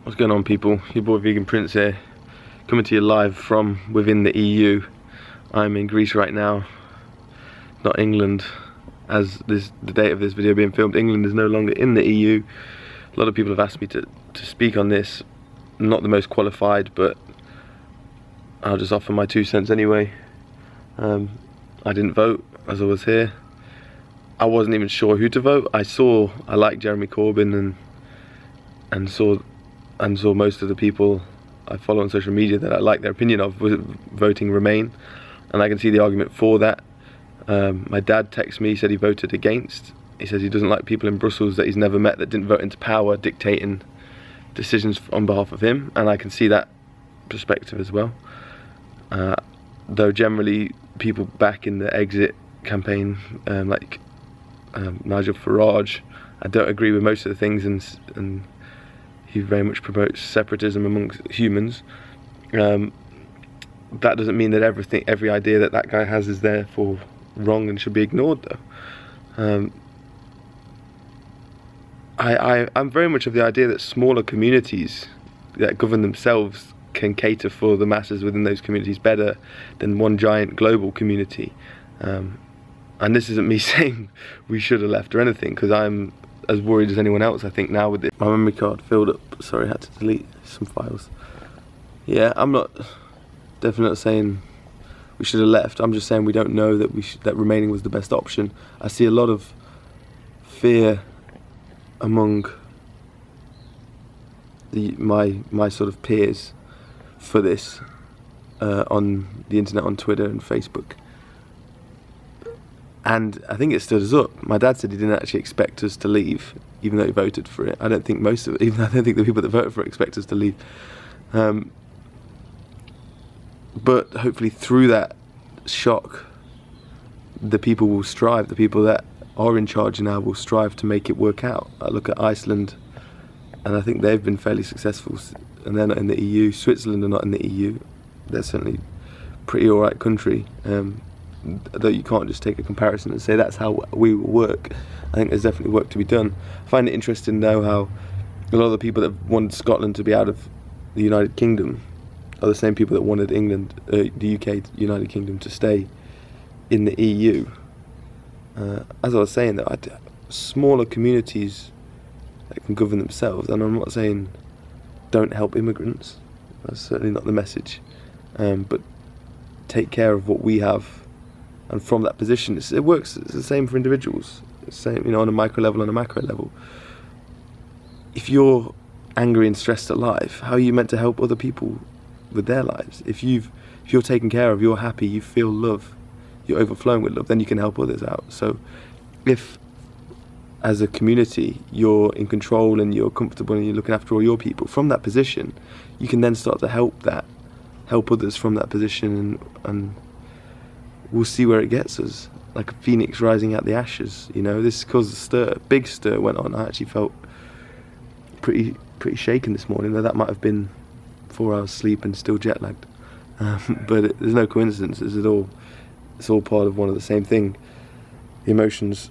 What's going on, people? Your boy Vegan Prince here, coming to you live from within the EU. I'm in Greece right now, not England. As the date of this video being filmed, England is no longer in the EU. A lot of people have asked me to speak on this. I'm not the most qualified, but I'll just offer my 2 cents anyway. I didn't vote as I was here. I wasn't even sure who to vote. I liked Jeremy Corbyn and saw most of the people I follow on social media that I like their opinion of was voting Remain, and I can see the argument for that. My dad texted me, he said he voted against. He says he doesn't like people in Brussels that he's never met that didn't vote into power dictating decisions on behalf of him, and I can see that perspective as well. Though generally people back in the exit campaign, like Nigel Farage, I don't agree with most of the things, and he very much promotes separatism amongst humans. That doesn't mean that every idea that guy has is therefore wrong and should be ignored, though. I'm very much of the idea that smaller communities that govern themselves can cater for the masses within those communities better than one giant global community. And this isn't me saying we should have left or anything, because I'm as worried as anyone else, I think, now with it. My memory card filled up. Sorry, I had to delete some files. Yeah, I'm definitely not saying we should have left. I'm just saying we don't know that remaining was the best option. I see a lot of fear among my sort of peers for this on the internet, on Twitter and Facebook. And I think it stood us up. My dad said he didn't actually expect us to leave, even though he voted for it. I don't think most of it, even I don't think the people that voted for it expect us to leave. But hopefully through that shock, the people will strive, the people that are in charge now will strive to make it work out. I look at Iceland, and I think they've been fairly successful, and they're not in the EU. Switzerland are not in the EU. They're certainly a pretty alright country. Though you can't just take a comparison and say that's how we will work. I think there's definitely work to be done. I find it interesting though how a lot of the people that wanted Scotland to be out of the United Kingdom are the same people that wanted England, the UK, United Kingdom, to stay in the EU. As I was saying, though, smaller communities that can govern themselves, and I'm not saying don't help immigrants, that's certainly not the message, but take care of what we have. And from that position, it works. It's the same for individuals. It's the same, on a micro level and a macro level. If you're angry and stressed at life, how are you meant to help other people with their lives? If you're taken care of, you're happy, you feel love, you're overflowing with love, then you can help others out. So, if as a community you're in control and you're comfortable and you're looking after all your people from that position, you can then start to help others from that position, and we'll see where it gets us, like a phoenix rising out the ashes. This caused a stir, big stir went on. I actually felt pretty shaken this morning, though that might have been 4 hours sleep and still jet lagged. But there's no coincidences at all. It's all part of one of the same thing. The emotions,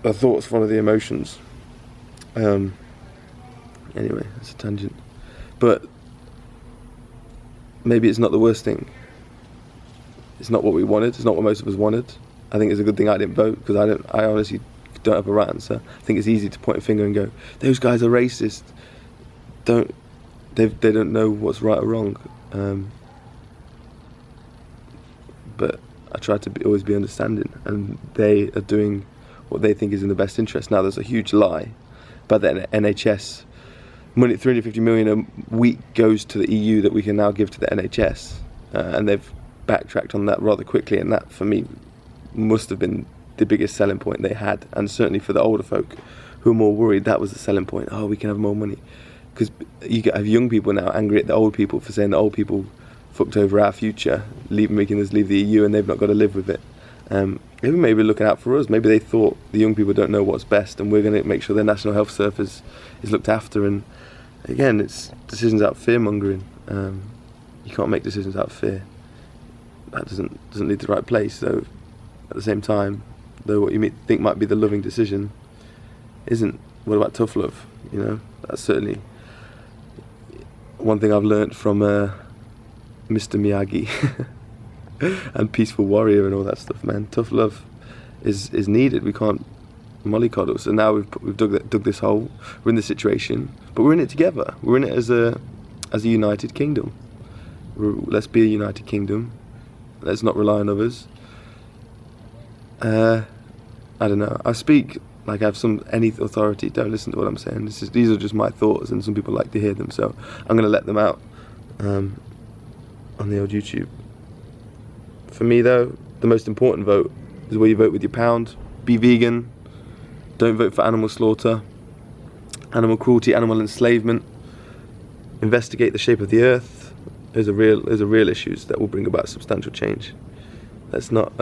the thoughts, one of the emotions. Anyway, that's a tangent. But maybe it's not the worst thing. It's not what we wanted. It's not what most of us wanted. I think it's a good thing I didn't vote, because I honestly don't have a right answer. I think it's easy to point a finger and go, "Those guys are racist." They don't know what's right or wrong. But I try to always be understanding, and they are doing what they think is in the best interest. Now, there's a huge lie about the NHS. Money, 350 million a week goes to the EU that we can now give to the NHS, and they've backtracked on that rather quickly, and that for me must have been the biggest selling point they had, and certainly for the older folk who are more worried, that was the selling point. Oh, we can have more money, because you have young people now angry at the old people for saying the old people fucked over our future, making us leave the EU, and they've not got to live with it. They were maybe looking out for us. Maybe they thought the young people don't know what's best, and we're going to make sure their national health service is looked after. And again, it's decisions out of fear mongering. You can't make decisions out of fear. That doesn't lead to the right place. So at the same time, though, what you think might be the loving decision isn't. What about tough love? That's certainly one thing I've learnt from Mr. Miyagi and Peaceful Warrior and all that stuff, man. Tough love is needed. We can't mollycoddle. So now we've dug this hole. We're in this situation, but we're in it together. We're in it as a united kingdom. Let's be a united kingdom. Let's not rely on others. I don't know. I speak like I have any authority. Don't listen to what I'm saying. These are just my thoughts, and some people like to hear them. So I'm going to let them out on the old YouTube. For me, though, the most important vote is where you vote with your pound. Be vegan. Don't vote for animal slaughter, animal cruelty, animal enslavement. Investigate the shape of the earth. Those are real issues that will bring about substantial change. Let's not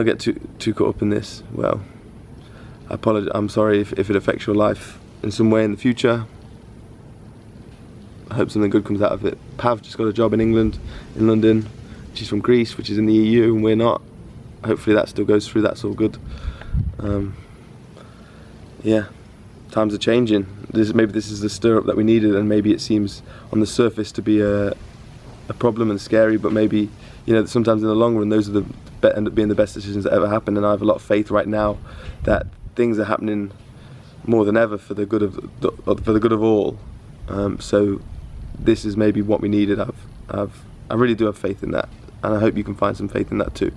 get too caught up in this. Well, I apologize. I'm sorry if it affects your life in some way in the future. I hope something good comes out of it. Pav just got a job in England, in London. She's from Greece, which is in the EU, and we're not. Hopefully that still goes through. That's all good. Yeah, times are changing. Maybe this is the stir up that we needed, and maybe it seems on the surface to be a problem and scary, but maybe, you know, sometimes in the long run those are end up being the best decisions that ever happen. And I have a lot of faith right now that things are happening more than ever for the good of all. So this is maybe what we needed. I really do have faith in that, and I hope you can find some faith in that too.